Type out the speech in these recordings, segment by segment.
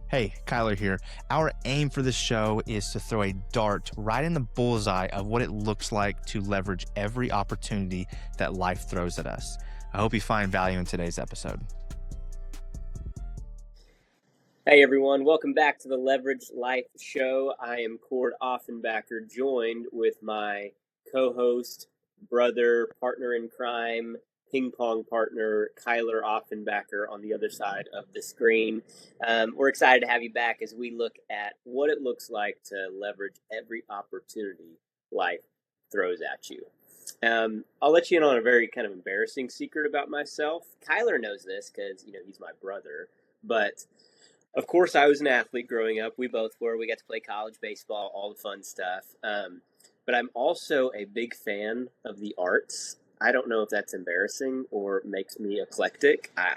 Hey, Kyler here. Our aim for this show is to throw a dart right in the bullseye of what it looks like to leverage every opportunity that life throws at us. I hope you find value in today's episode. Hey everyone, welcome back to the Leverage Life Show. I am Kord Offenbacker, joined with my co-host, brother, partner in crime, ping pong partner, Kyler Offenbacker on the other side of the screen. We're excited to have you back as we look at what it looks like to leverage every opportunity life throws at you. I'll let you in on a very kind of embarrassing secret about myself. Kyler knows this because, he's my brother, but of course, I was an athlete growing up. We both were. We got to play college baseball, all the fun stuff. But I'm also a big fan of the arts. I don't know if that's embarrassing or makes me eclectic. I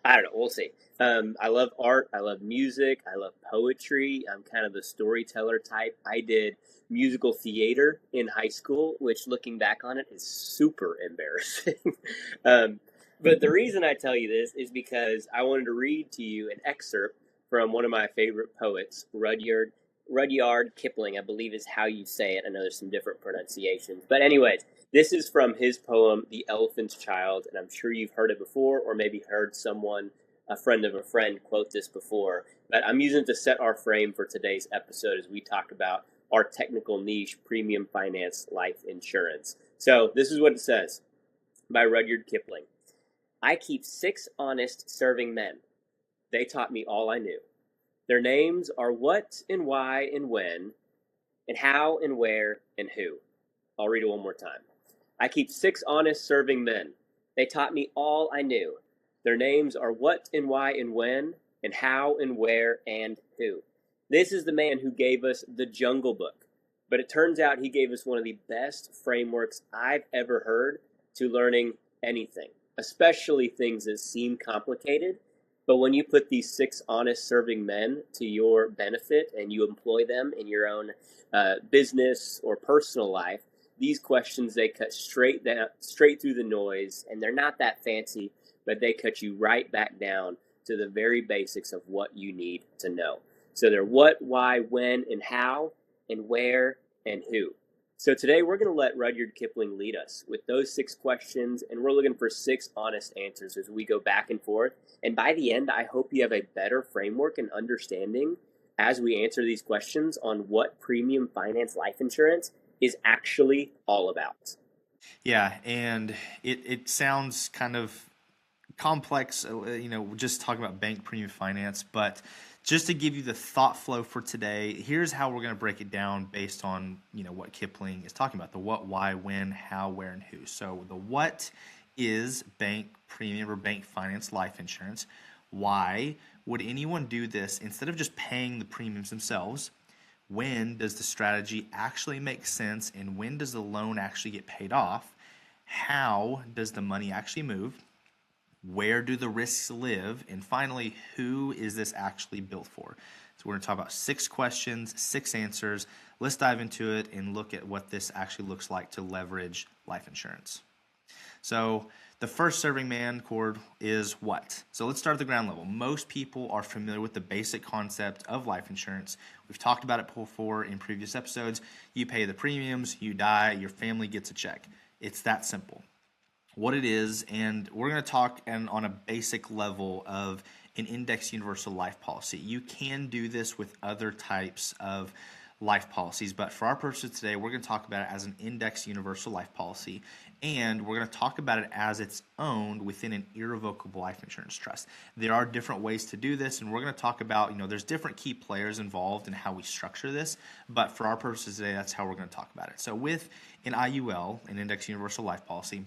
don't know. We'll see. I love art. I love music. I love poetry. I'm kind of the storyteller type. I did musical theater in high school, which looking back on it is super embarrassing. But the reason I tell you this is because I wanted to read to you an excerpt from one of my favorite poets, Rudyard Kipling, I believe is how you say it. I know there's some different pronunciations. But anyways, this is from his poem, The Elephant's Child, and I'm sure you've heard it before or maybe heard someone, a friend of a friend, quote this before. But I'm using it to set our frame for today's episode as we talk about our technical niche, premium finance life insurance. So this is what it says by Rudyard Kipling. I keep 6 honest serving men. They taught me all I knew. Their names are what and why and when, and how and where and who. I'll read it one more time. I keep 6 honest serving men. They taught me all I knew. Their names are what and why and when, and how and where and who. This is the man who gave us the Jungle Book. But it turns out he gave us one of the best frameworks I've ever heard to learning anything, especially things that seem complicated. But when you put these 6 honest serving men to your benefit and you employ them in your own business or personal life, these questions, they cut straight through the noise, and they're not that fancy, but they cut you right back down to the very basics of what you need to know. So they're what, why, when, and how, and where, and who. So today we're going to let Rudyard Kipling lead us with those 6 questions, and we're looking for 6 honest answers as we go back and forth. And by the end, I hope you have a better framework and understanding as we answer these questions on what premium finance life insurance is actually all about. Yeah, and it sounds kind of complex, just talking about bank premium finance, but just to give you the thought flow for today, here's how we're going to break it down based on, what Kipling is talking about, the what, why, when, how, where, and who. So the what is bank premium or bank finance life insurance. Why would anyone do this instead of just paying the premiums themselves? When does the strategy actually make sense, and when does the loan actually get paid off? How does the money actually move? Where do the risks live? And finally, who is this actually built for? So we're going to talk about 6 questions, 6 answers. Let's dive into it and look at what this actually looks like to leverage life insurance. So the first serving man, Kord, is what? So let's start at the ground level. Most people are familiar with the basic concept of life insurance. We've talked about it before in previous episodes. You pay the premiums, you die, your family gets a check. It's that simple. What it is, and we're going to talk on a basic level of an index universal life policy. You can do this with other types of life policies, but for our purposes today, we're going to talk about it as an index universal life policy, and we're going to talk about it as it's owned within an irrevocable life insurance trust. There are different ways to do this, and we're going to talk about, there's different key players involved in how we structure this, but for our purposes today, that's how we're going to talk about it. So with an IUL, an index universal life policy,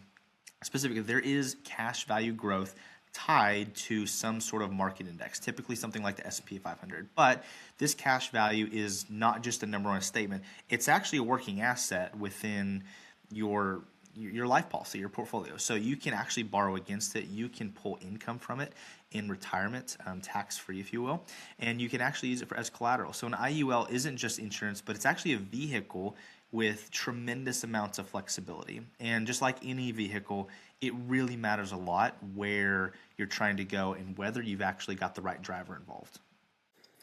specifically, there is cash value growth tied to some sort of market index, typically something like the S&P 500. But this cash value is not just a number on a statement. It's actually a working asset within your life policy, your portfolio. So you can actually borrow against it. You can pull income from it in retirement, tax-free, if you will. And you can actually use it as collateral. So an IUL isn't just insurance, but it's actually a vehicle with tremendous amounts of flexibility. And just like any vehicle, it really matters a lot where you're trying to go and whether you've actually got the right driver involved.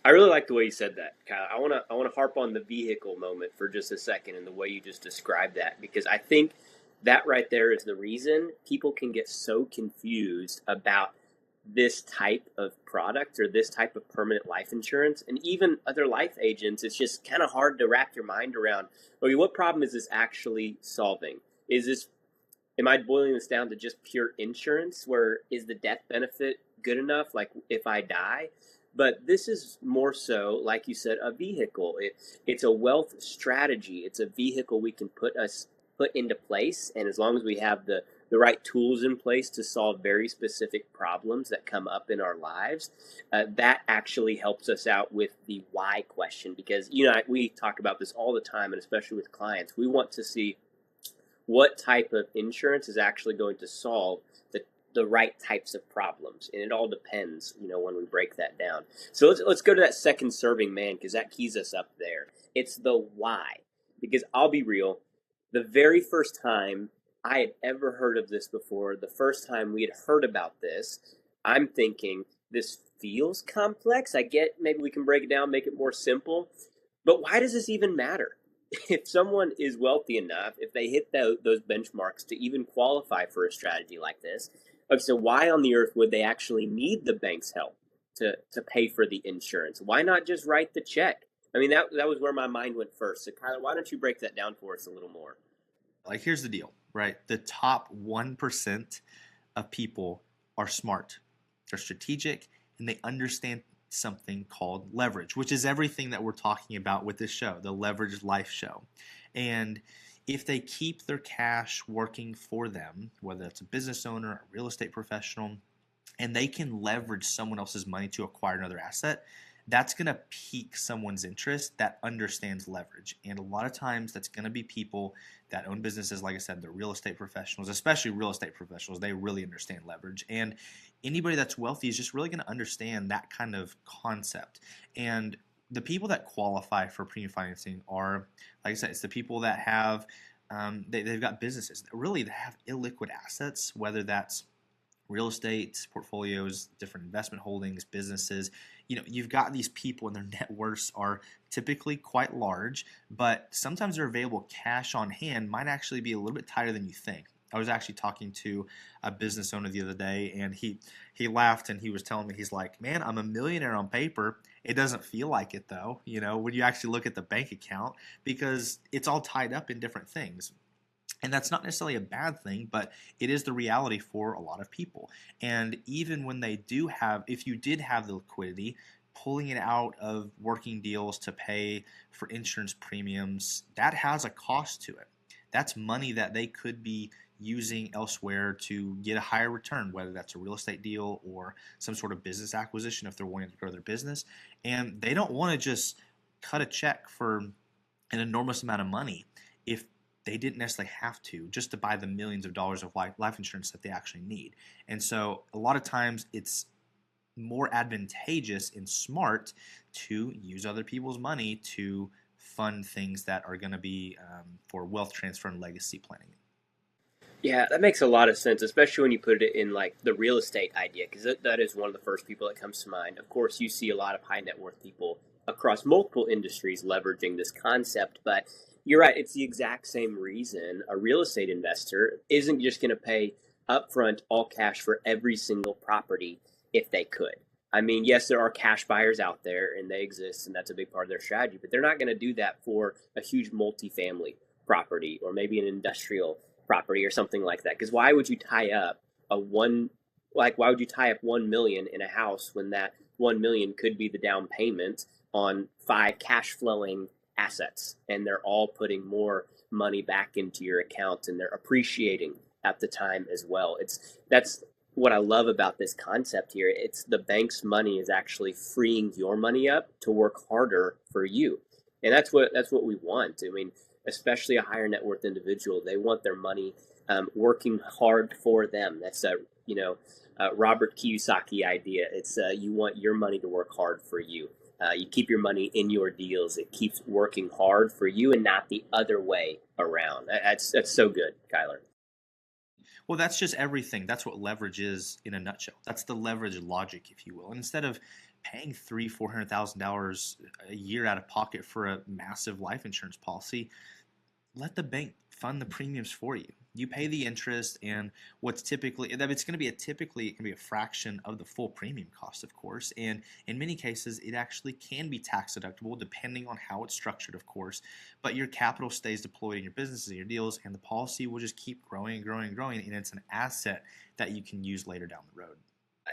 I really like the way you said that, Kyle. I want to harp on the vehicle moment for just a second and the way you just described that, because I think that right there is the reason people can get so confused about this type of product or this type of permanent life insurance, and even other life agents. It's just kind of hard to wrap your mind around, okay, what problem is this actually solving? Is this, am I boiling this down to just pure insurance, where is the death benefit good enough, like if I die? But this is more so, like you said, a vehicle. It's a wealth strategy. It's a vehicle we can put into place, and as long as we have the right tools in place to solve very specific problems that come up in our lives, that actually helps us out with the why question. Because we talk about this all the time, and especially with clients, we want to see what type of insurance is actually going to solve the right types of problems, and it all depends, when we break that down. So let's go to that second serving, man, because that keys us up there. It's the why. Because I'll be real, the very first time I had ever heard of this before, the first time we had heard about this, I'm thinking, this feels complex. I get maybe we can break it down, make it more simple, but why does this even matter? If someone is wealthy enough, if they hit those benchmarks to even qualify for a strategy like this, okay, so why on the earth would they actually need the bank's help to pay for the insurance? Why not just write the check? I mean, that was where my mind went first. So, Kyler, why don't you break that down for us a little more? Like, here's the deal, right? The top 1% of people are smart, they're strategic, and they understand something called leverage, which is everything that we're talking about with this show, the Leverage Life Show. And if they keep their cash working for them, whether it's a business owner, a real estate professional, and they can leverage someone else's money to acquire another asset, that's going to pique someone's interest that understands leverage. And a lot of times that's going to be people that own businesses. Like I said, the real estate professionals, especially real estate professionals, they really understand leverage. And anybody that's wealthy is just really going to understand that kind of concept. And the people that qualify for premium financing are, like I said, it's the people that have, they've got businesses that really have illiquid assets, whether that's real estate portfolios, different investment holdings, businesses. You've got these people and their net worths are typically quite large, but sometimes their available cash on hand might actually be a little bit tighter than you think. I was actually talking to a business owner the other day, and he laughed and he was telling me, he's like, man, I'm a millionaire on paper. It doesn't feel like it though, when you actually look at the bank account, because it's all tied up in different things. And that's not necessarily a bad thing, but it is the reality for a lot of people. And even when they do have, if you did have the liquidity, pulling it out of working deals to pay for insurance premiums, that has a cost to it. That's money that they could be using elsewhere to get a higher return, whether that's a real estate deal or some sort of business acquisition if they're wanting to grow their business. And they don't want to just cut a check for an enormous amount of money if they didn't necessarily have to, just to buy the millions of dollars of life insurance that they actually need. And so a lot of times it's more advantageous and smart to use other people's money to fund things that are going to be for wealth transfer and legacy planning. Yeah, that makes a lot of sense, especially when you put it in like the real estate idea, because that is one of the first people that comes to mind. Of course, you see a lot of high net worth people across multiple industries leveraging this concept, but you're right, it's the exact same reason a real estate investor isn't just going to pay upfront all cash for every single property if they could. I mean, yes, there are cash buyers out there and they exist, and that's a big part of their strategy, but they're not going to do that for a huge multifamily property or maybe an industrial property or something like that. Because why would you tie up why would you tie up 1 million in a house when that 1 million could be the down payment on 5 cash flowing assets, and they're all putting more money back into your account and they're appreciating at the time as well. That's what I love about this concept here. It's the bank's money is actually freeing your money up to work harder for you. And that's what we want. I mean, especially a higher net worth individual, they want their money working hard for them. That's a Robert Kiyosaki idea. It's you want your money to work hard for you. You keep your money in your deals. It keeps working hard for you and not the other way around. That's so good, Kyler. Well, that's just everything. That's what leverage is in a nutshell. That's the leverage logic, if you will. And instead of paying $400,000 a year out of pocket for a massive life insurance policy, let the bank fund the premiums for you. You pay the interest, and what's typically that it's going to be it can be a fraction of the full premium cost, of course. And in many cases, it actually can be tax deductible depending on how it's structured, of course. But your capital stays deployed in your businesses and your deals, and the policy will just keep growing and growing and growing, and it's an asset that you can use later down the road.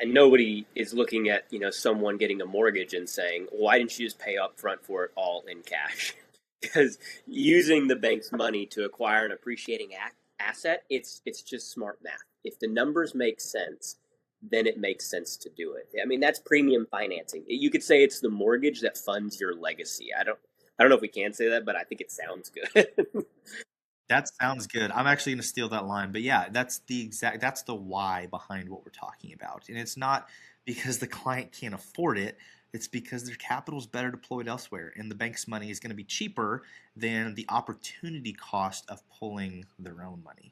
And nobody is looking at someone getting a mortgage and saying, why didn't you just pay up front for it all in cash? Because using the bank's money to acquire an appreciating asset, it's just smart math. If the numbers make sense, then it makes sense to do it. I mean, that's premium financing. You could say it's the mortgage that funds your legacy. I don't know if we can say that, but I think it sounds good. That sounds good. I'm actually going to steal that line. But yeah, that's the why behind what we're talking about. And it's not because the client can't afford it. It's because their capital is better deployed elsewhere. And the bank's money is going to be cheaper than the opportunity cost of pulling their own money.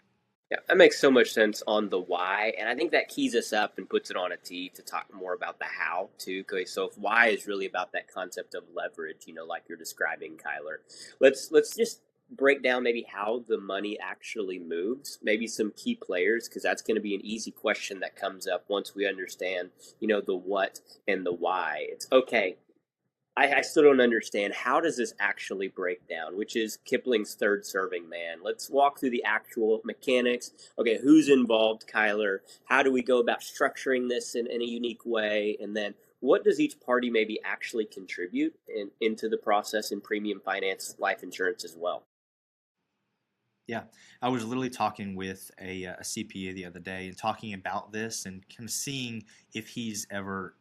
Yeah, that makes so much sense on the why, and I think that keys us up and puts it on a tee to talk more about the how too. Okay, so if why is really about that concept of leverage, like you're describing, Kyler, let's just break down maybe how the money actually moves, maybe some key players, because that's going to be an easy question that comes up once we understand, the what and the why. It's okay. I still don't understand, how does this actually break down, which is Kipling's third serving man. Let's walk through the actual mechanics. Okay, who's involved, Kyler? How do we go about structuring this in a unique way? And then what does each party maybe actually contribute into the process in premium finance life insurance as well? Yeah, I was literally talking with a CPA the other day and talking about this and kind of seeing if he's ever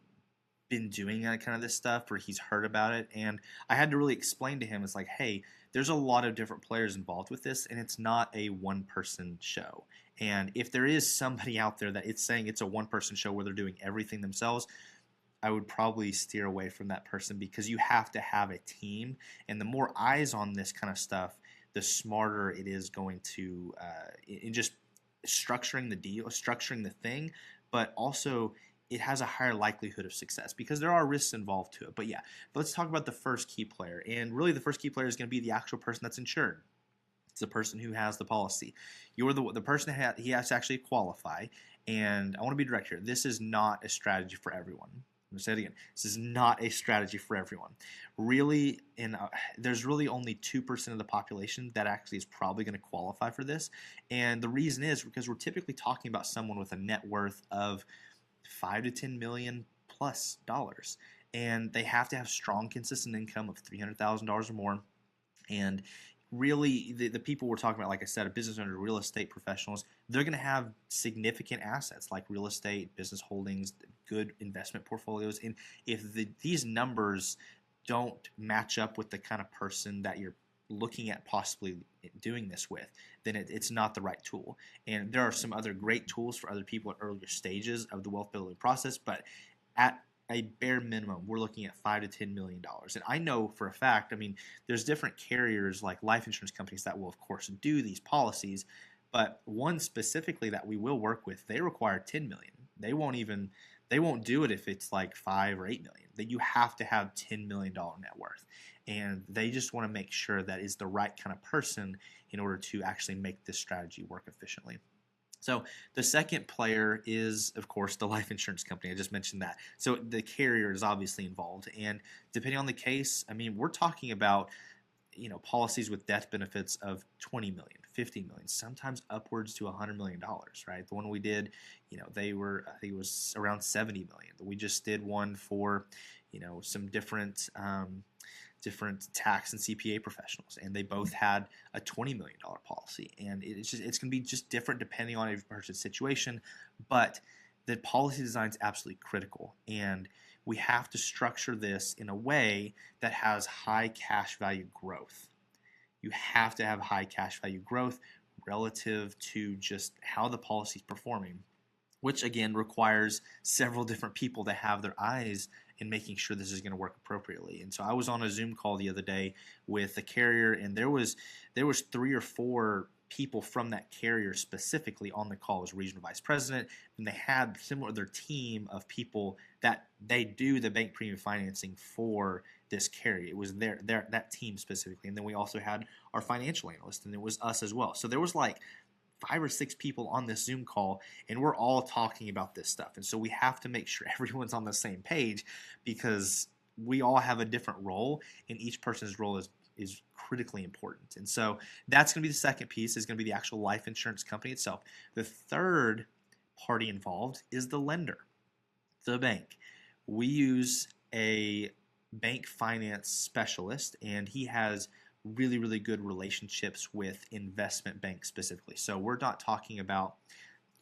been doing that kind of this stuff or he's heard about it. And I had to really explain to him, it's like, hey, there's a lot of different players involved with this, and it's not a one person show. And if there is somebody out there that it's saying it's a one person show where they're doing everything themselves, I would probably steer away from that person, because you have to have a team, and the more eyes on this kind of stuff, the smarter it is going to in just structuring the deal, structuring the thing, but also it has a higher likelihood of success because there are risks involved to it. But yeah, let's talk about the first key player. And really the first key player is going to be the actual person that's insured. It's the person who has the policy. You're the person that he has to actually qualify. And I want to be direct here. This is not a strategy for everyone. I'm going to say it again. This is not a strategy for everyone. Really, there's really only 2% of the population that actually is probably going to qualify for this. And the reason is because we're typically talking about someone with a net worth of 5 to 10 million plus dollars, and they have to have strong consistent income of $300,000 or more. And really the people we're talking about, like I said, a business owner, real estate professionals, they're going to have significant assets like real estate, business holdings, good investment portfolios. And if these numbers don't match up with the kind of person that you're looking at possibly doing this with, then it's not the right tool. And there are some other great tools for other people at earlier stages of the wealth building process, but at a bare minimum, we're looking at $5 to $10 million. And I know for a fact, I mean, there's different carriers like life insurance companies that will, of course, do these policies, but one specifically that we will work with, they require 10 million. They won't do it if it's like 5 or 8 million. That you have to have $10 million net worth. And they just want to make sure that is the right kind of person in order to actually make this strategy work efficiently. So the second player is, of course, the life insurance company. I just mentioned that. So the carrier is obviously involved. And depending on the case, I mean, we're talking about, policies with death benefits of 20 million, 50 million, sometimes upwards to $100 million, right? The one we did, they were, I think it was around 70 million. We just did one for, some different tax and CPA professionals, and they both had a $20 million policy. And it's going to be just different depending on every person's situation, but the policy design is absolutely critical. And we have to structure this in a way that has high cash value growth. You have to have high cash value growth relative to just how the policy is performing, which again requires several different people to have their eyes in making sure this is going to work appropriately. And so I was on a Zoom call the other day with a carrier, and there was 3 or 4 people from that carrier specifically on the call as regional vice president, and they had similar their team of people that they do the bank premium financing for this carrier. It was their that team specifically, and then we also had our financial analyst, and it was us as well. So there was like 5 or 6 people on this Zoom call, and we're all talking about this stuff. And so we have to make sure everyone's on the same page, because we all have a different role, and each person's role is critically important. And so that's going to be the second piece, is going to be the actual life insurance company itself. The third party involved is the lender, the bank. We use a bank finance specialist, and he has really, really good relationships with investment banks specifically. So we're not talking about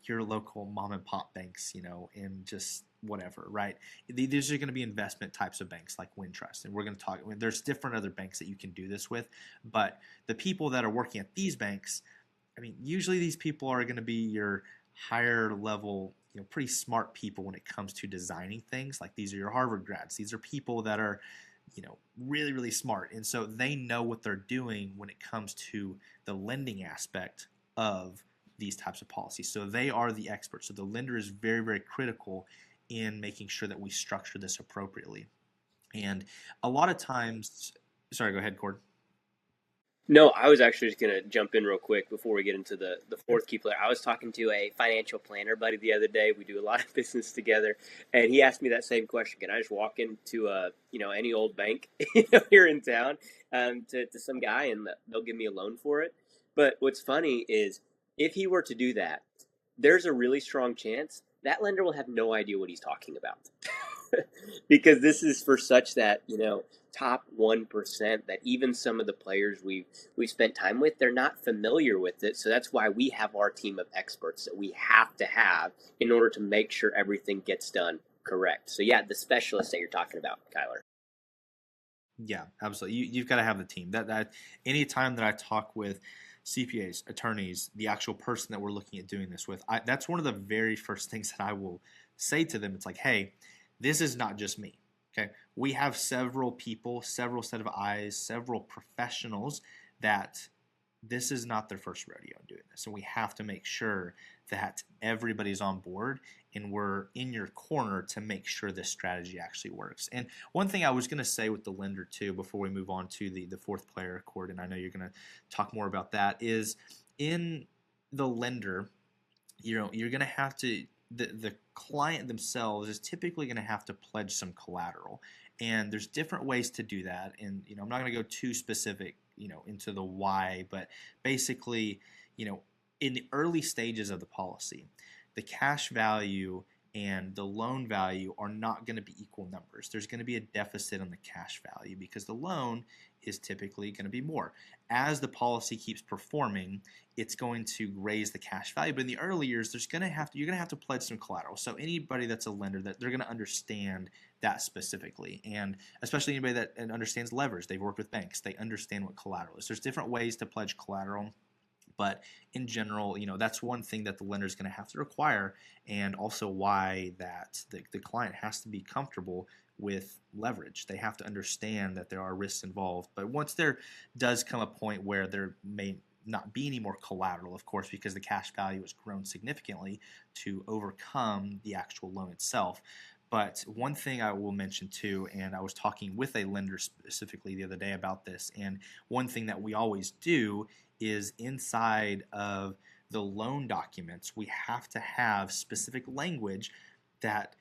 your local mom and pop banks, and just whatever, right? These are going to be investment types of banks like Wintrust, and we're going to talk. There's different other banks that you can do this with, but the people that are working at these banks, usually these people are going to be your higher level, pretty smart people when it comes to designing things. Like, these are your Harvard grads. These are people that are, really, really smart. And so they know what they're doing when it comes to the lending aspect of these types of policies. So they are the experts. So the lender is very, very critical in making sure that we structure this appropriately. And a lot of times, sorry, go ahead, Kord. No, I was actually just going to jump in real quick before we get into the fourth key player. I was talking to a financial planner buddy the other day. We do a lot of business together, and he asked me that same question. Can I just walk into any old bank here in town to some guy, and they'll give me a loan for it? But what's funny is, if he were to do that, there's a really strong chance that lender will have no idea what he's talking about. Because this is for such that, top 1%, that even some of the players we've spent time with, they're not familiar with it. So that's why we have our team of experts that we have to have in order to make sure everything gets done correct. So yeah, the specialist that you're talking about, Kyler. Yeah, absolutely. You've got to have the team. That any time that I talk with CPAs, attorneys, the actual person that we're looking at doing this with, that's one of the very first things that I will say to them. It's like, hey, this is not just me. Okay, we have several people, several set of eyes, several professionals that this is not their first rodeo doing this. And we have to make sure that everybody's on board and we're in your corner to make sure this strategy actually works. And one thing I was going to say with the lender too, before we move on to the fourth player, Kord, and I know you're going to talk more about that, is in the lender, you're going to have to, the client themselves is typically going to have to pledge some collateral. And there's different ways to do that. And, I'm not going to go too specific, into the why, but basically, in the early stages of the policy, the cash value and the loan value are not going to be equal numbers. There's going to be a deficit on the cash value because the loan is typically going to be more. As the policy keeps performing, it's going to raise the cash value. But in the early years, you're going to have to pledge some collateral. So anybody that's a lender, that they're going to understand that specifically, and especially anybody that understands leverage. They've worked with banks. They understand what collateral is. There's different ways to pledge collateral. But in general, that's one thing that the lender is going to have to require, and also why that the client has to be comfortable with leverage. They have to understand that there are risks involved. But once there does come a point where there may not be any more collateral, of course, because the cash value has grown significantly to overcome the actual loan itself. But one thing I will mention too, and I was talking with a lender specifically the other day about this, and one thing that we always do is inside of the loan documents, we have to have specific language that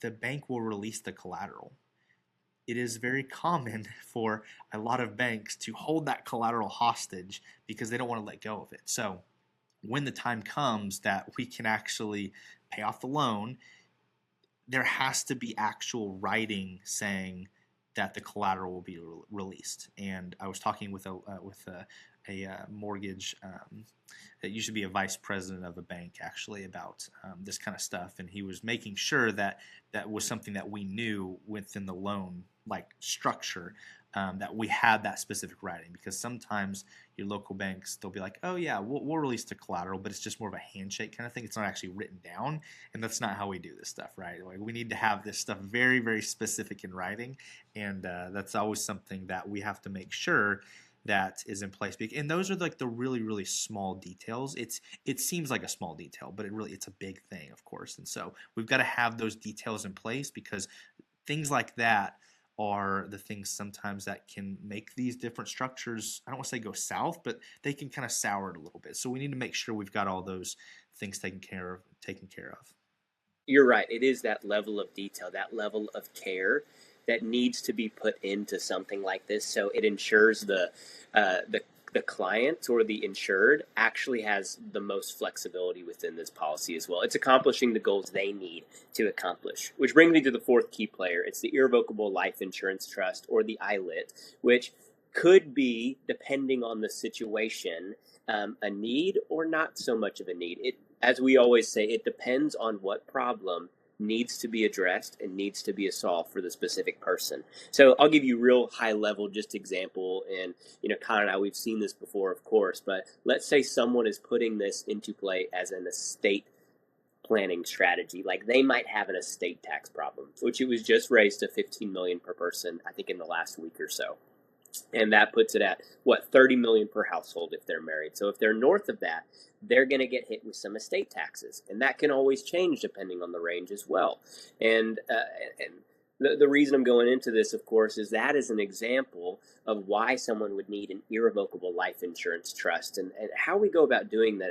the bank will release the collateral. It is very common for a lot of banks to hold that collateral hostage because they don't want to let go of it. So when the time comes that we can actually pay off the loan, there has to be actual writing saying that the collateral will be released. And I was talking with a mortgage, it used to be a vice president of a bank actually, about this kind of stuff, and he was making sure that that was something that we knew within the loan structure, that we had that specific writing, because sometimes your local banks, they'll be like, oh yeah, we'll release the collateral, but it's just more of a handshake kind of thing. It's not actually written down, and that's not how we do this stuff, right? We need to have this stuff very, very specific in writing, and that's always something that we have to make sure that is in place. And those are like the really, really small details. It seems like a small detail, but it's a big thing, of course. And so we've got to have those details in place, because things like that are the things sometimes that can make these different structures, I don't want to say go south, but they can kind of sour it a little bit. So we need to make sure we've got all those things taken care of. You're right. It is that level of detail, that level of care that needs to be put into something like this, so it ensures the client or the insured actually has the most flexibility within this policy as well. It's accomplishing the goals they need to accomplish. Which brings me to the fourth key player. It's the Irrevocable Life Insurance Trust, or the ILIT, which could be, depending on the situation, a need or not so much of a need. As we always say, it depends on what problem needs to be addressed and needs to be solved for the specific person. So I'll give you real high level just example, and Connor and I, we've seen this before, of course, but let's say someone is putting this into play as an estate planning strategy. Like, they might have an estate tax problem, which it was just raised to $15 million per person, I think, in the last week or so. And that puts it at, what, $30 million per household if they're married. So if they're north of that, they're going to get hit with some estate taxes. And that can always change depending on the range as well. And the reason I'm going into this, of course, is that is an example of why someone would need an irrevocable life insurance trust. And how we go about doing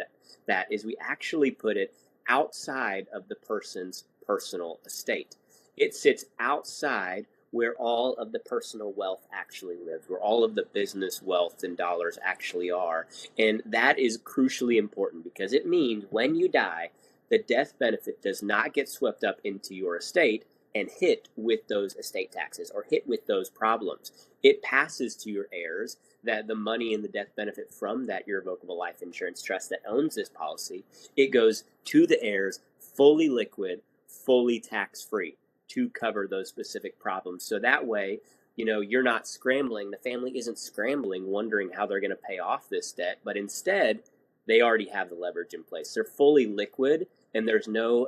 that is we actually put it outside of the person's personal estate. It sits outside where all of the personal wealth actually lives, where all of the business wealth and dollars actually are. And that is crucially important, because it means when you die, the death benefit does not get swept up into your estate and hit with those estate taxes or hit with those problems. It passes to your heirs, that the money and the death benefit from that irrevocable life insurance trust that owns this policy, it goes to the heirs fully liquid, fully tax-free, to cover those specific problems. So that way, you're not scrambling. The family isn't scrambling, wondering how they're going to pay off this debt, but instead, they already have the leverage in place. They're fully liquid, and there's no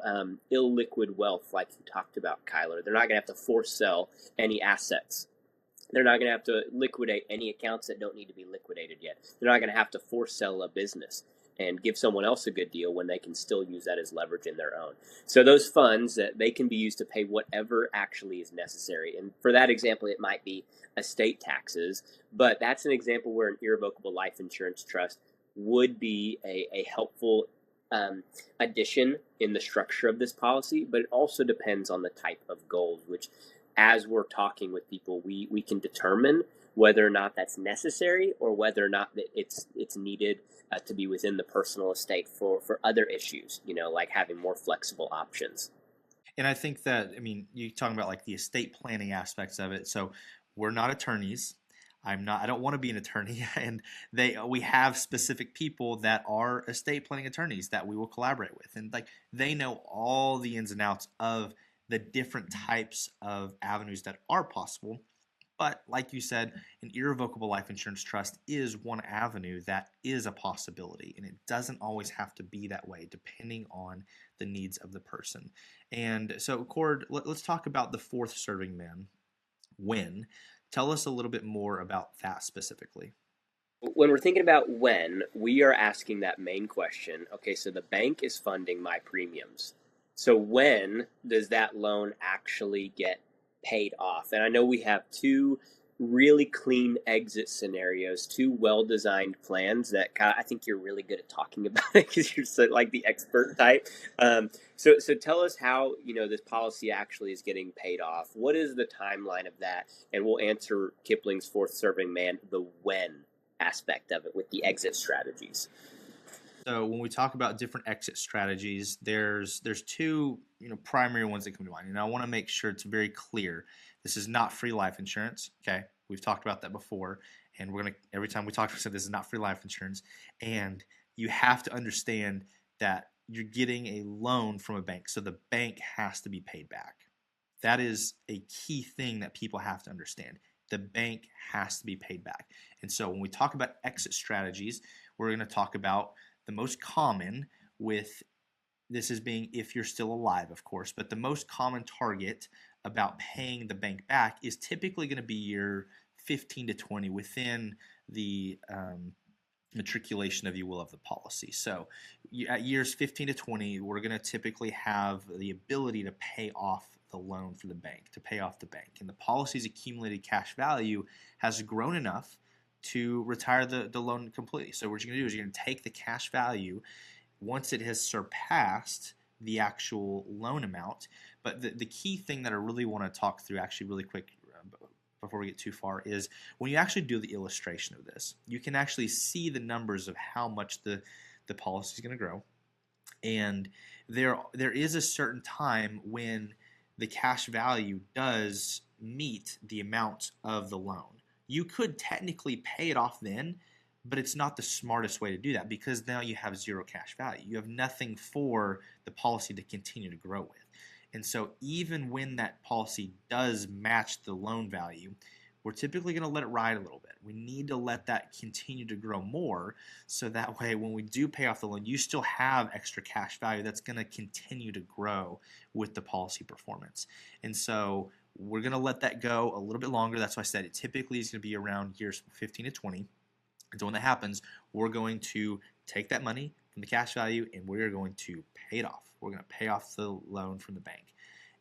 illiquid wealth like you talked about, Kyler. They're not going to have to force sell any assets. They're not going to have to liquidate any accounts that don't need to be liquidated yet. They're not going to have to force sell a business and give someone else a good deal when they can still use that as leverage in their own. So those funds, that they can be used to pay whatever actually is necessary. And for that example, it might be estate taxes, but that's an example where an irrevocable life insurance trust would be a helpful addition in the structure of this policy. But it also depends on the type of goals, which, as we're talking with people, we can determine whether or not that's necessary, or whether or not that it's needed to be within the personal estate for other issues, like having more flexible options. And I think that, you're talking about like the estate planning aspects of it. So we're not attorneys. I don't want to be an attorney. And we have specific people that are estate planning attorneys that we will collaborate with. And like, they know all the ins and outs of the different types of avenues that are possible. But like you said, an irrevocable life insurance trust is one avenue that is a possibility, and it doesn't always have to be that way depending on the needs of the person. And so, Kord, let's talk about the fourth serving man. When? Tell us a little bit more about that specifically. When we're thinking about when, we are asking that main question, okay, so the bank is funding my premiums. So when does that loan actually get paid off? And I know we have two really clean exit scenarios, two well-designed plans that I think you're really good at talking about it, because you're so, like, the expert type. So tell us how this policy actually is getting paid off. What is the timeline of that? And we'll answer Kipling's fourth serving man, the when aspect of it, with the exit strategies. So when we talk about different exit strategies, there's two primary ones that come to mind. And I want to make sure it's very clear. This is not free life insurance. Okay, we've talked about that before, and we're gonna, every time we talk, we said this is not free life insurance. And you have to understand that you're getting a loan from a bank, so the bank has to be paid back. That is a key thing that people have to understand. The bank has to be paid back. And so when we talk about exit strategies, we're going to talk about the most common, with this as being if you're still alive, of course, but the most common target about paying the bank back is typically going to be your 15 to 20 within the matriculation, if you will, of the policy. So at years 15 to 20, we're going to typically have the ability to pay off the loan for the bank, to pay off the bank. And the policy's accumulated cash value has grown enough to retire the loan completely. So what you're going to do is you're going to take the cash value once it has surpassed the actual loan amount. But the key thing that I really want to talk through actually really quick before we get too far is when you actually do the illustration of this, you can actually see the numbers of how much the policy is going to grow. And there is a certain time when the cash value does meet the amount of the loan. You could technically pay it off then, but it's not the smartest way to do that because now you have zero cash value. You have nothing for the policy to continue to grow with. And so even when that policy does match the loan value, we're typically going to let it ride a little bit. We need to let that continue to grow more so that way when we do pay off the loan, you still have extra cash value that's going to continue to grow with the policy performance. And so we're going to let that go a little bit longer. That's why I said it typically is going to be around years 15 to 20. And so when that happens, we're going to take that money from the cash value and we're going to pay it off. We're going to pay off the loan from the bank.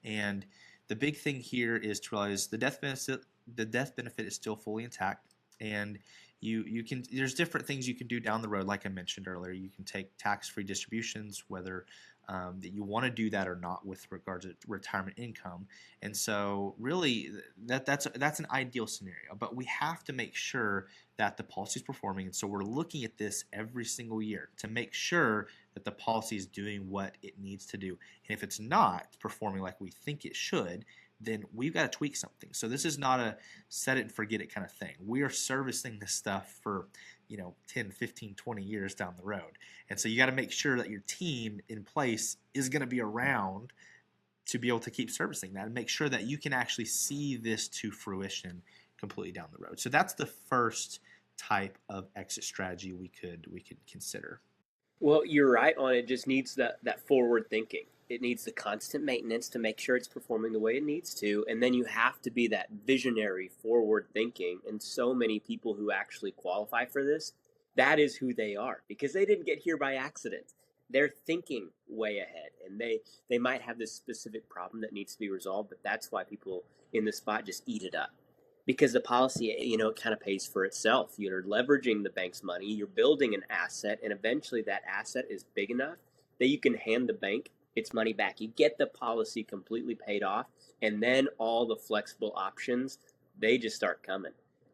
And the big thing here is to realize the death benefit is still fully intact. And you can, there's different things you can do down the road. Like I mentioned earlier, you can take tax-free distributions, whether that you want to do that or not with regards to retirement income. And so really that's an ideal scenario, but we have to make sure that the policy is performing. And so we're looking at this every single year to make sure that the policy is doing what it needs to do. And if it's not performing like we think it should, then we've got to tweak something. So this is not a set it and forget it kind of thing. We are servicing this stuff for 10, 15, 20 years down the road. And so you got to make sure that your team in place is going to be around to be able to keep servicing that and make sure that you can actually see this to fruition completely down the road. So that's the first type of exit strategy we could consider. Well, you're right on. It just needs that forward thinking. It needs the constant maintenance to make sure it's performing the way it needs to. And then you have to be that visionary forward thinking. And so many people who actually qualify for this, that is who they are because they didn't get here by accident. They're thinking way ahead and they might have this specific problem that needs to be resolved, but that's why people in the spot just eat it up. Because the policy, it kind of pays for itself. You're leveraging the bank's money, you're building an asset, and eventually that asset is big enough that you can hand the bank its money back. You get the policy completely paid off, and then all the flexible options, they just start coming.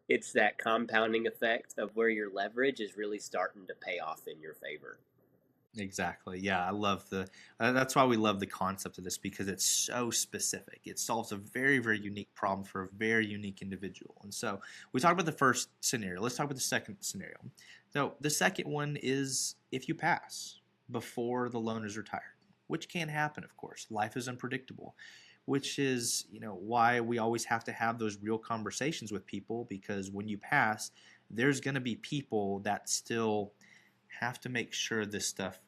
It's that compounding effect of where your leverage is really starting to pay off in your favor. Exactly. Yeah, I love that's why we love the concept of this because it's so specific. It solves a very, very unique problem for a very unique individual. And so we talked about the first scenario. Let's talk about the second scenario. So the second one is if you pass before the loan is retired, which can happen, of course. Life is unpredictable, which is, why we always have to have those real conversations with people because when you pass, there's going to be people that still have to make sure this stuff,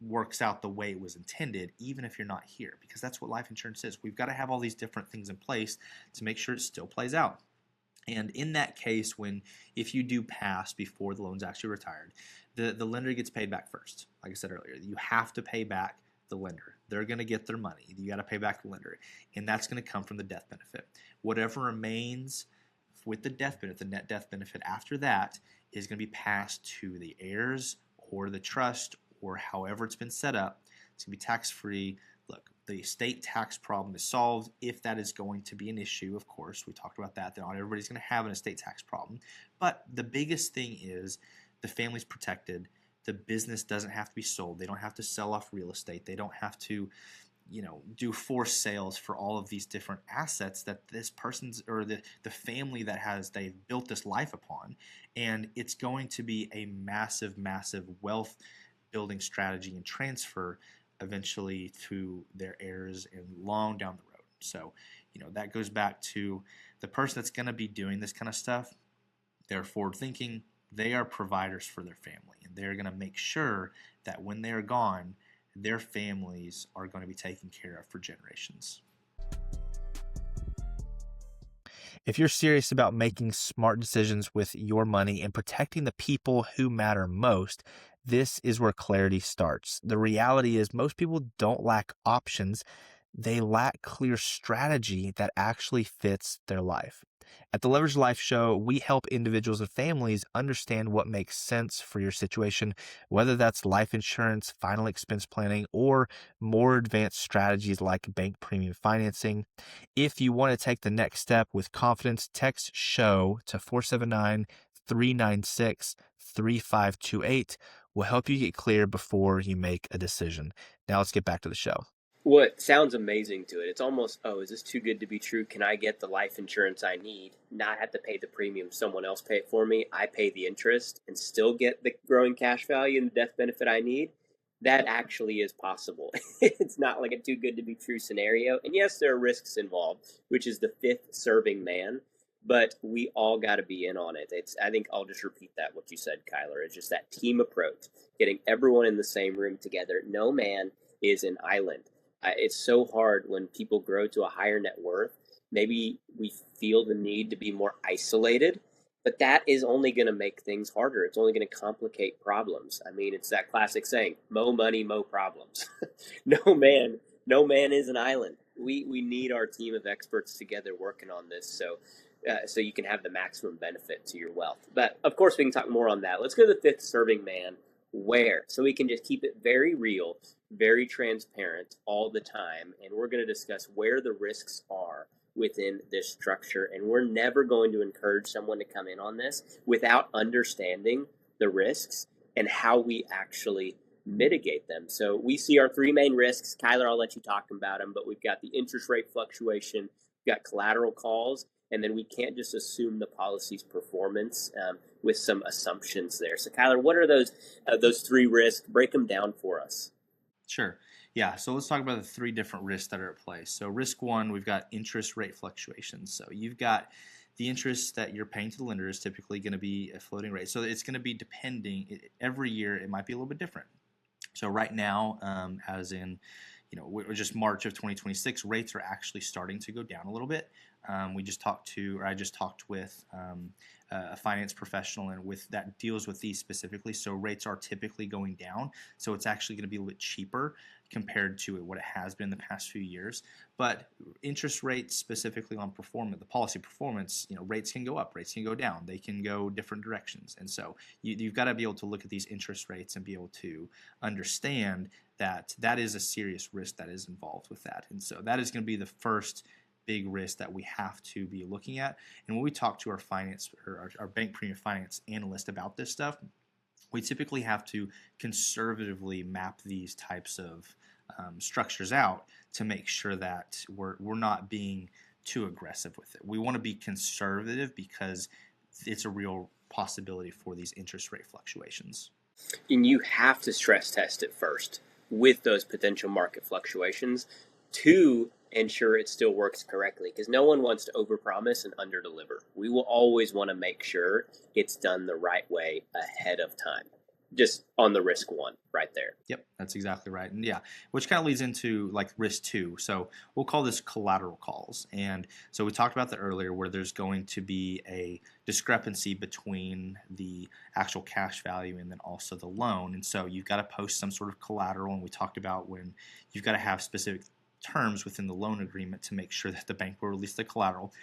works out the way it was intended, even if you're not here, because that's what life insurance is. We've got to have all these different things in place to make sure it still plays out. And in that case, if you do pass before the loan's actually retired, the lender gets paid back first. Like I said earlier, you have to pay back the lender. They're going to get their money. You got to pay back the lender, and that's going to come from the death benefit. Whatever remains with the death benefit, the net death benefit after that is going to be passed to the heirs or the trust or however it's been set up. It's going to be tax-free. Look, the estate tax problem is solved if that is going to be an issue, of course. We talked about that. Not everybody's going to have an estate tax problem. But the biggest thing is the family's protected. The business doesn't have to be sold. They don't have to sell off real estate. They don't have to do forced sales for all of these different assets that this person's or the family they've built this life upon. And it's going to be a massive, massive wealth building strategy and transfer eventually to their heirs and long down the road. So, that goes back to the person that's going to be doing this kind of stuff. They're forward thinking. They are providers for their family, and they're going to make sure that when they're gone, their families are going to be taken care of for generations. If you're serious about making smart decisions with your money and protecting the people who matter most, this is where clarity starts. The reality is, most people don't lack options, they lack clear strategy that actually fits their life. At the Leverage Life Show, we help individuals and families understand what makes sense for your situation, whether that's life insurance, final expense planning, or more advanced strategies like bank premium financing. If you want to take the next step with confidence, text SHOW to 479-396-3528. We'll help you get clear before you make a decision. Now let's get back to the show. What sounds amazing to it, it's almost, oh, is this too good to be true? Can I get the life insurance I need, not have to pay the premium, someone else pay it for me, I pay the interest, and still get the growing cash value and the death benefit I need? That actually is possible. It's not like a too good to be true scenario. And yes, there are risks involved, which is the fifth serving man, but we all got to be in on it. I think I'll just repeat that, what you said, Kyler. It's just that team approach, getting everyone in the same room together. No man is an island. It's so hard when people grow to a higher net worth. Maybe we feel the need to be more isolated, but that is only going to make things harder. It's only going to complicate problems. I mean, it's that classic saying, mo money, mo problems. no man, no man is an island. We need our team of experts together working on this so you can have the maximum benefit to your wealth. But of course, we can talk more on that. Let's go to the fifth serving man. Where? So we can just keep it very real, very transparent all the time. And we're going to discuss where the risks are within this structure. And we're never going to encourage someone to come in on this without understanding the risks and how we actually mitigate them. So we see our three main risks. Kyler, I'll let you talk about them, but we've got the interest rate fluctuation, we've got collateral calls, and then we can't just assume the policy's performance with some assumptions there. So Kyler, what are those three risks? Break them down for us. Sure. Yeah. So let's talk about the three different risks that are at play. So risk one, we've got interest rate fluctuations. So you've got the interest that you're paying to the lender is typically going to be a floating rate. So it's going to be depending every year. It might be a little bit different. So right now, as in, just March of 2026, rates are actually starting to go down a little bit. I just talked with a finance professional and with that deals with these specifically. So rates are typically going down. So it's actually going to be a little bit cheaper compared to what it has been the past few years. But interest rates specifically on performance, the policy performance, rates can go up, rates can go down, they can go different directions. And so you've got to be able to look at these interest rates and be able to understand that is a serious risk that is involved with that. And so that is going to be the first big risk that we have to be looking at. And when we talk to our finance or our bank premium finance analyst about this stuff, we typically have to conservatively map these types of structures out to make sure that we're not being too aggressive with it. We want to be conservative because it's a real possibility for these interest rate fluctuations. And you have to stress test it first with those potential market fluctuations to ensure it still works correctly, because no one wants to overpromise and underdeliver. We will always want to make sure it's done the right way ahead of time. Just on the risk one right there. Yep, that's exactly right. And yeah, which kind of leads into like risk two. So we'll call this collateral calls. And so we talked about that earlier, where there's going to be a discrepancy between the actual cash value and then also the loan. And so you've got to post some sort of collateral. And we talked about when you've got to have specific terms within the loan agreement to make sure that the bank will release the collateral.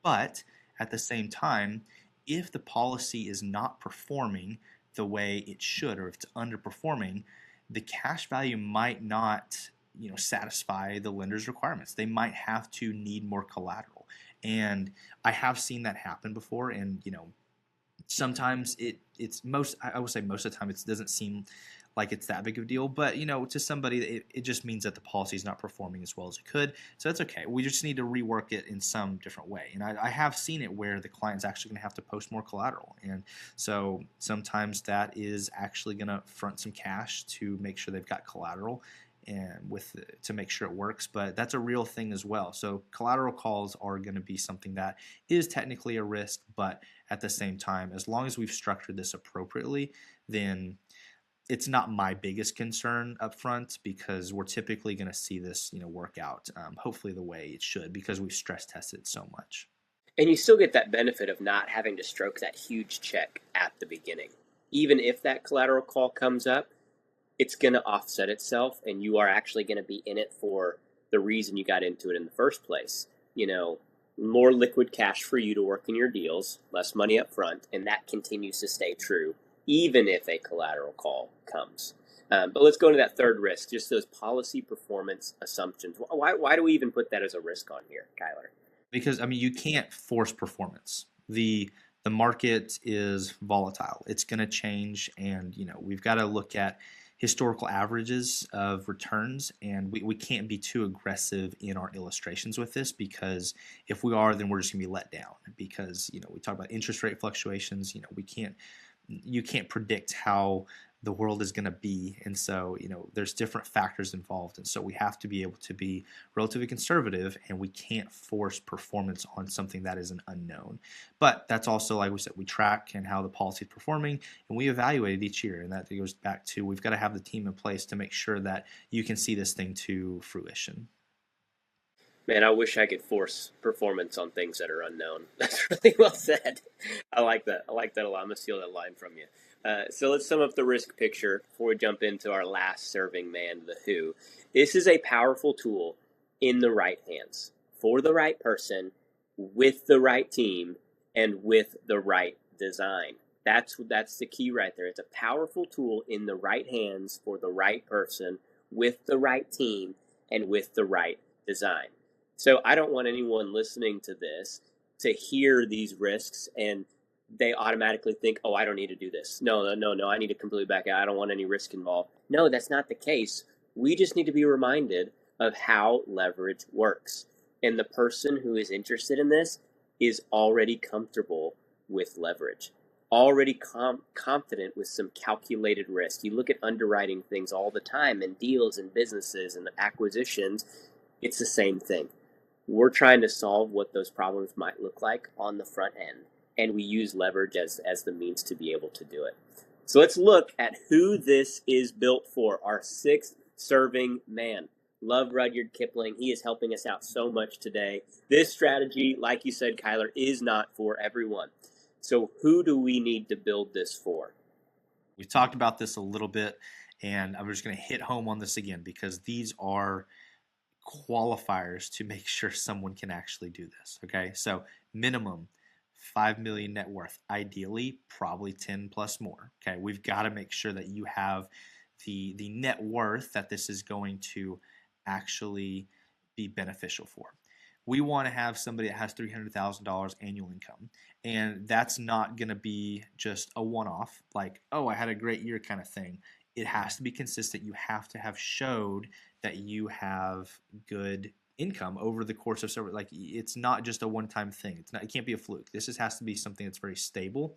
But at the same time, if the policy is not performing the way it should, or if it's underperforming, the cash value might not, satisfy the lender's requirements. They might have to need more collateral. And I have seen that happen before. And, sometimes I would say most of the time it doesn't seem like it's that big of a deal, but to somebody it just means that the policy is not performing as well as it could. So that's okay. We just need to rework it in some different way. And I have seen it where the client's actually going to have to post more collateral, and so sometimes that is actually going to front some cash to make sure they've got collateral and to make sure it works. But that's a real thing as well. So collateral calls are going to be something that is technically a risk, but at the same time, as long as we've structured this appropriately, then it's not my biggest concern up front, because we're typically going to see this, work out hopefully the way it should, because we've stress tested so much. And you still get that benefit of not having to stroke that huge check at the beginning. Even if that collateral call comes up, it's going to offset itself, and you are actually going to be in it for the reason you got into it in the first place. You know, more liquid cash for you to work in your deals, less money up front, and that continues to stay true even if a collateral call comes. But let's go into that third risk, just those policy performance assumptions. Why do we even put that as a risk on here, Kyler? Because I mean, you can't force performance. The market is volatile. It's going to change, and we've got to look at historical averages of returns, and we can't be too aggressive in our illustrations with this, because if we are, then we're just going to be let down, because we talk about interest rate fluctuations. You can't predict how the world is going to be, and so there's different factors involved, and so we have to be able to be relatively conservative, and we can't force performance on something that is an unknown. But that's also, like we said, we track and how the policy is performing, and we evaluate it each year, and that goes back to, we've got to have the team in place to make sure that you can see this thing to fruition. Man, I wish I could force performance on things that are unknown. That's really well said. I like that. I like that a lot. I'm going to steal that line from you. So let's sum up the risk picture before we jump into our last serving man, the who. This is a powerful tool in the right hands, for the right person, with the right team, and with the right design. That's the key right there. It's a powerful tool in the right hands, for the right person, with the right team, and with the right design. So I don't want anyone listening to this to hear these risks and they automatically think, oh, I don't need to do this. No, I need to completely back out. I don't want any risk involved. No, that's not the case. We just need to be reminded of how leverage works. And the person who is interested in this is already comfortable with leverage, already confident with some calculated risk. You look at underwriting things all the time in deals and businesses and acquisitions, it's the same thing. We're trying to solve what those problems might look like on the front end, and we use leverage as the means to be able to do it. So let's look at who this is built for, our sixth serving man. Love Rudyard Kipling. He is helping us out so much today. This strategy, like you said, Kyler, is not for everyone. So who do we need to build this for? We've talked about this a little bit, and I'm just going to hit home on this again, because these are qualifiers to make sure someone can actually do this. Okay, so minimum 5 million net worth, ideally probably 10 plus more. Okay, we've got to make sure that you have the net worth that this is going to actually be beneficial for. We want to have somebody that has $300,000 annual income, and that's not going to be just a one-off, like, oh, I had a great year kind of thing. It has to be consistent. You have to have showed that you have good income over the course of several. Like, it's not just a one-time thing. It can't be a fluke. This has to be something that's very stable,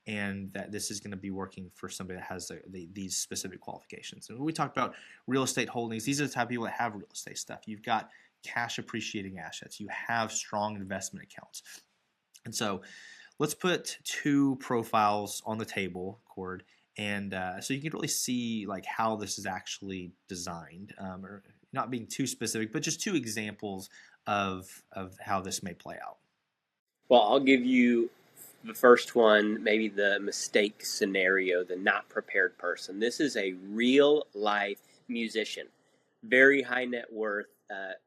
and that this is going to be working for somebody that has these specific qualifications. And when we talked about real estate holdings, these are the type of people that have real estate stuff. You've got cash appreciating assets. You have strong investment accounts. And so let's put two profiles on the table, Kord, and so you can really see like how this is actually designed, or not being too specific, but just two examples of how this may play out. Well, I'll give you the first one, maybe the mistake scenario, the not prepared person. This is a real life musician, very high net worth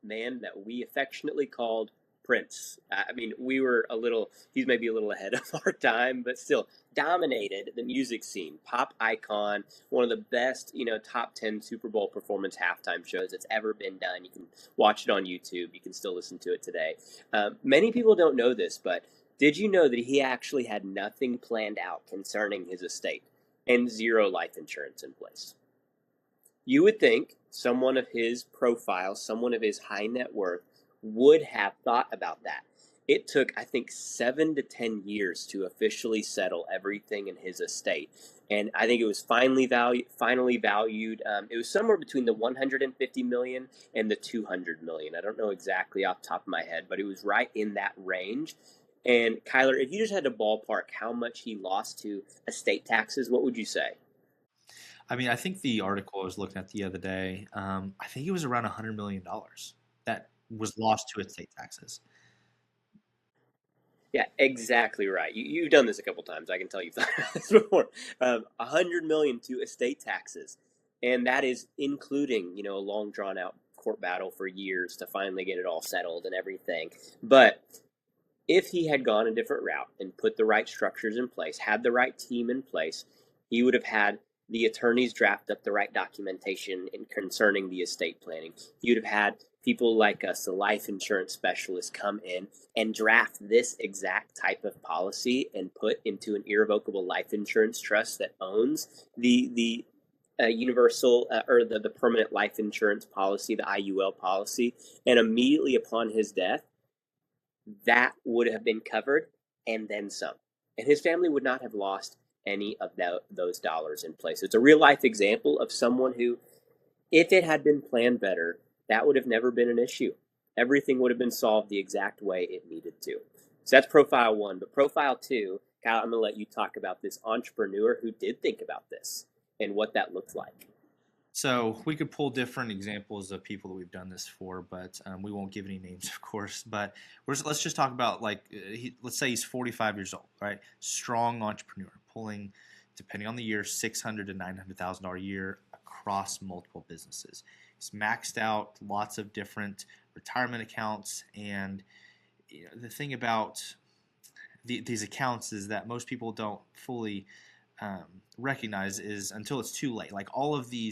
man that we affectionately called Prince. I mean, he's maybe a little ahead of our time, but still dominated the music scene, pop icon, one of the best, top 10 Super Bowl performance halftime shows that's ever been done. You can watch it on YouTube. You can still listen to it today. Many people don't know this, but did you know that he actually had nothing planned out concerning his estate and zero life insurance in place? You would think someone of his profile, someone of his high net worth, would have thought about that. It took, I think, 7 to 10 years to officially settle everything in his estate. And I think it was finally valued. It was somewhere between the 150 million and the 200 million. I don't know exactly off the top of my head, but it was right in that range. And Kyler, if you just had to ballpark how much he lost to estate taxes, what would you say? I mean, I think the article I was looking at the other day, I think it was around $100 million that was lost to estate taxes. Yeah, exactly right. You've done this a couple times. I can tell you've done this before. 100 million to estate taxes, and that is including a long drawn out court battle for years to finally get it all settled and everything. But if he had gone a different route and put the right structures in place, had the right team in place, he would have had the attorneys draft up the right documentation concerning the estate planning. He would have had people like us, the life insurance specialists, come in and draft this exact type of policy and put into an irrevocable life insurance trust that owns the universal or the permanent life insurance policy, the IUL policy, and immediately upon his death, that would have been covered and then some. And his family would not have lost any of those dollars in place. It's a real life example of someone who, if it had been planned better, that would have never been an issue. Everything would have been solved the exact way it needed to. So that's profile one. But profile two, Kyle, I'm going to let you talk about this entrepreneur who did think about this and what that looked like. So we could pull different examples of people that we've done this for, but we won't give any names, of course. But let's just talk about let's say he's 45 years old, right? Strong entrepreneur, pulling, depending on the year, $600,000 to $900,000 a year across multiple businesses. He's maxed out lots of different retirement accounts, and the thing about these accounts is that most people don't fully recognize is until it's too late. Like all of the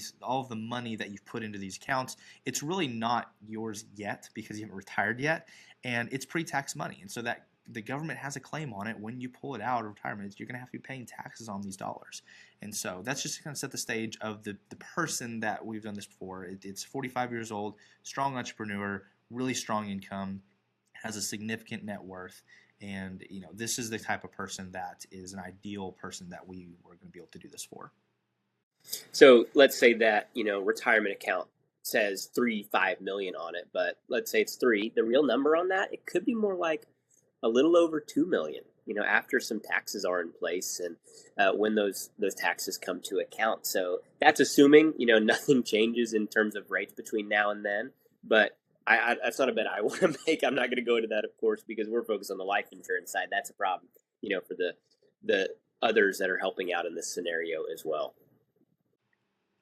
money that you've put into these accounts, it's really not yours yet because you haven't retired yet, and it's pre-tax money, and so that the government has a claim on it when you pull it out of retirement. You're going to have to be paying taxes on these dollars, and so that's just going to set the stage of the person that we've done this for. It's 45 years old, strong entrepreneur, really strong income, has a significant net worth. And this is the type of person that is an ideal person that we were going to be able to do this for. So let's say that retirement account says 3-5 million on it, but let's say it's 3. The real number on that, it could be more like a little over 2 million. After some taxes are in place and when those taxes come to account. So that's assuming nothing changes in terms of rates between now and then, but that's not a bet I want to make. I'm not going to go into that, of course, because we're focused on the life insurance side. That's a problem, for the others that are helping out in this scenario as well.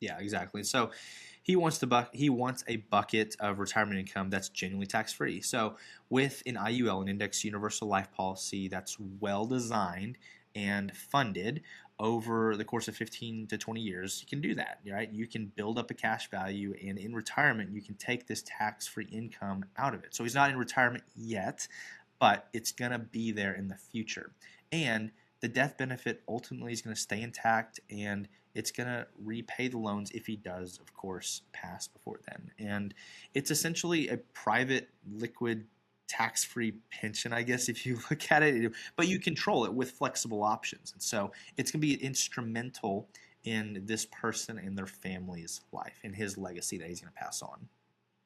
Yeah, exactly. So he wants a bucket of retirement income that's genuinely tax free. So with an IUL, an Index Universal Life Policy, that's well designed and funded over the course of 15 to 20 years, you can do that, right? You can build up a cash value, and in retirement, you can take this tax-free income out of it. So he's not in retirement yet, but it's going to be there in the future. And the death benefit ultimately is going to stay intact, and it's going to repay the loans if he does, of course, pass before then. And it's essentially a private, liquid, tax-free pension, I guess, if you look at it, but you control it with flexible options. And so it's going to be instrumental in this person and their family's life and his legacy that he's going to pass on.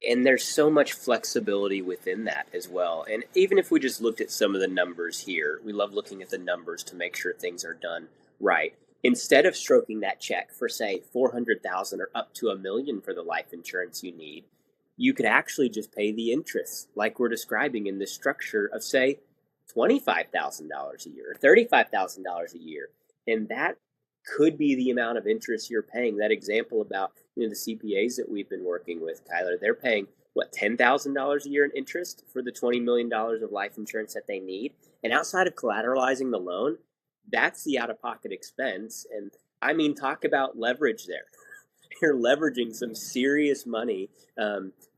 And there's so much flexibility within that as well. And even if we just looked at some of the numbers here, we love looking at the numbers to make sure things are done right. Instead of stroking that check for, say, $400,000 or up to $1 million for the life insurance you need, you could actually just pay the interest, like we're describing in this structure of, say, $25,000 a year or $35,000 a year. And that could be the amount of interest you're paying. That example about the CPAs that we've been working with, Tyler, they're paying, $10,000 a year in interest for the $20 million of life insurance that they need. And outside of collateralizing the loan, that's the out-of-pocket expense. And I mean, talk about leverage there. You're leveraging some serious money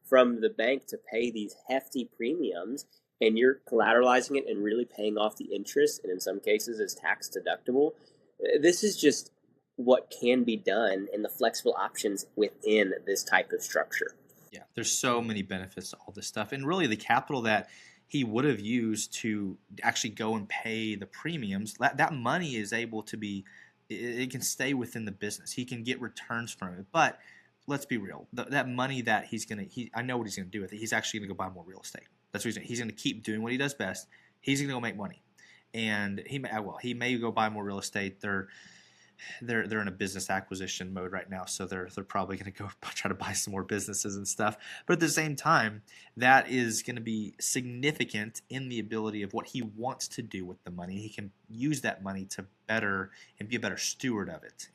from the bank to pay these hefty premiums, and you're collateralizing it and really paying off the interest, and in some cases is tax deductible. This is just what can be done and the flexible options within this type of structure. Yeah, there's so many benefits to all this stuff. And really the capital that he would have used to actually go and pay the premiums, that money is able to be, it can stay within the business. He can get returns from it. But let's be real. That money that I know what he's going to do with it. He's actually going to go buy more real estate. That's what he's going to keep doing what he does best. He's going to go make money. And he may go buy more real estate. they're in a business acquisition mode right now, so they're probably going to go try to buy some more businesses and stuff. But at the same time, that is going to be significant in the ability of what he wants to do with the money. He can use that money to better and be a better steward of it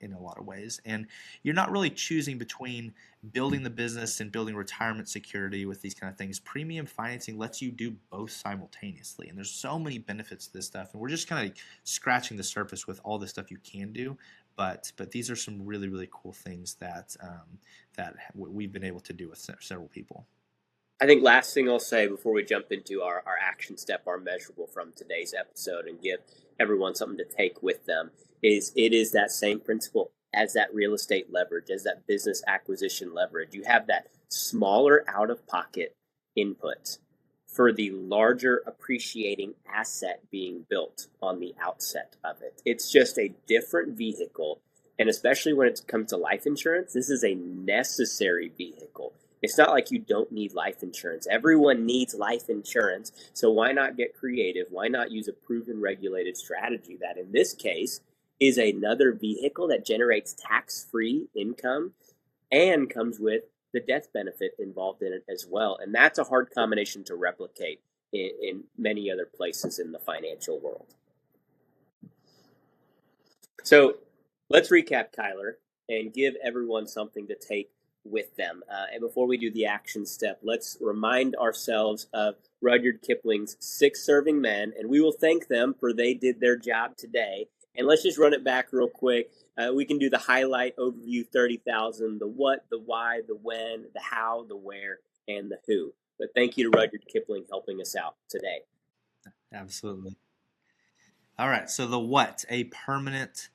in a lot of ways. And you're not really choosing between building the business and building retirement security with these kind of things. Premium financing lets you do both simultaneously, and there's so many benefits to this stuff, and we're just kind of scratching the surface with all the stuff you can do. But these are some really cool things that we've been able to do with several people. I think last thing I'll say before we jump into our action step, our measurable from today's episode, and give everyone something to take with them, is it is that same principle as that real estate leverage, as that business acquisition leverage. You have that smaller out-of-pocket input for the larger appreciating asset being built on the outset of it. It's just a different vehicle, and especially when it comes to life insurance, this is a necessary vehicle. It's not like you don't need life insurance. Everyone needs life insurance. So why not get creative? Why not use a proven regulated strategy that in this case is another vehicle that generates tax-free income and comes with the death benefit involved in it as well. And that's a hard combination to replicate in many other places in the financial world. So let's recap, Kyler, and give everyone something to take with them. And before we do the action step, let's remind ourselves of Rudyard Kipling's 6 Serving Men, and we will thank them for they did their job today. And let's just run it back real quick. We can do the highlight overview 30,000, the what, the why, the when, the how, the where, and the who. But thank you to Rudyard Kipling helping us out today. Absolutely. All right, so the what, a permanent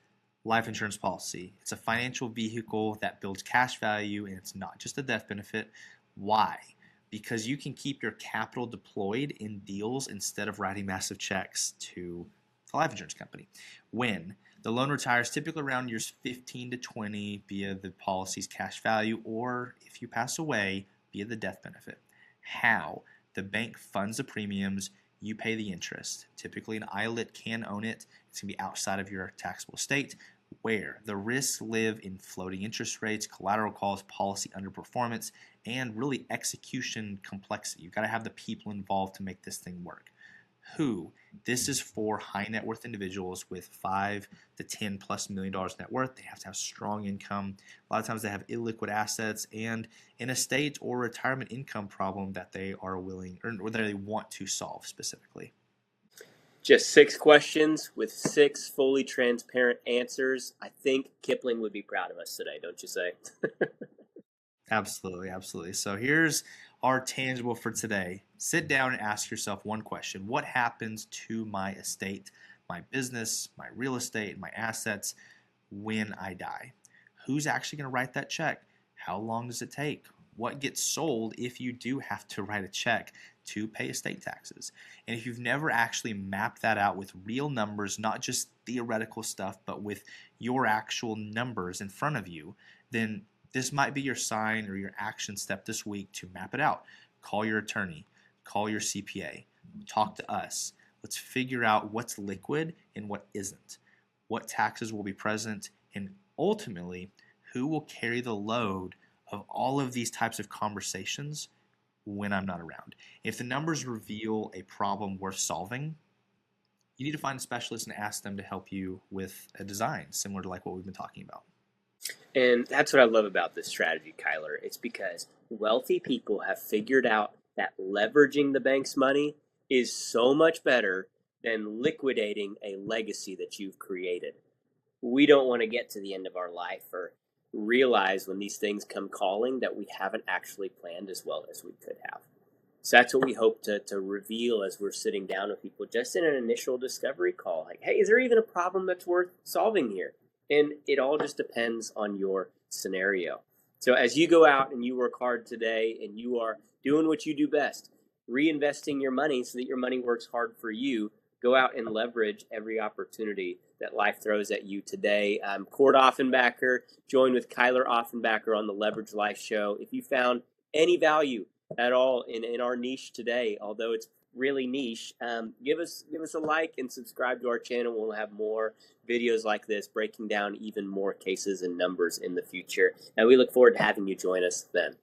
life insurance policy. It's a financial vehicle that builds cash value, and it's not just a death benefit. Why? Because you can keep your capital deployed in deals instead of writing massive checks to the life insurance company. When? The loan retires typically around years 15 to 20 via the policy's cash value, or if you pass away, via the death benefit. How? The bank funds the premiums, you pay the interest. Typically an ILIT can own it. It's going to be outside of your taxable estate. Where? The risks live in floating interest rates, collateral calls, policy underperformance, and really execution complexity. You've got to have the people involved to make this thing work. Who? This is for high net worth individuals with $5 to $10+ million net worth. They have to have strong income. A lot of times they have illiquid assets and an estate or retirement income problem that they are willing or that they want to solve specifically. Just 6 questions with 6 fully transparent answers. I think Kipling would be proud of us today, don't you say? Absolutely. So here's our tangible for today. Sit down and ask yourself one question. What happens to my estate, my business, my real estate, my assets when I die? Who's actually going to write that check? How long does it take? What gets sold if you do have to write a check to pay estate taxes? And if you've never actually mapped that out with real numbers, not just theoretical stuff, but with your actual numbers in front of you, then this might be your sign or your action step this week to map it out. Call your attorney, call your CPA, talk to us. Let's figure out what's liquid and what isn't, what taxes will be present, and ultimately, who will carry the load of all of these types of conversations when I'm not around. If the numbers reveal a problem worth solving, you need to find a specialist and ask them to help you with a design similar to like what we've been talking about. And that's what I love about this strategy, Kyler. It's because wealthy people have figured out that leveraging the bank's money is so much better than liquidating a legacy that you've created. We don't want to get to the end of our life or realize when these things come calling that we haven't actually planned as well as we could have. So that's what we hope to reveal as we're sitting down with people just in an initial discovery call. Like, hey, is there even a problem that's worth solving here? And it all just depends on your scenario. So as you go out and you work hard today and you are doing what you do best, reinvesting your money so that your money works hard for you, go out and leverage every opportunity that life throws at you today. I'm Kord Offenbacker, joined with Kyler Offenbacker on the Leverage Life Show. If you found any value at all in our niche today, although it's really niche, give us a like and subscribe to our channel. We'll have more videos like this breaking down even more cases and numbers in the future. And we look forward to having you join us then.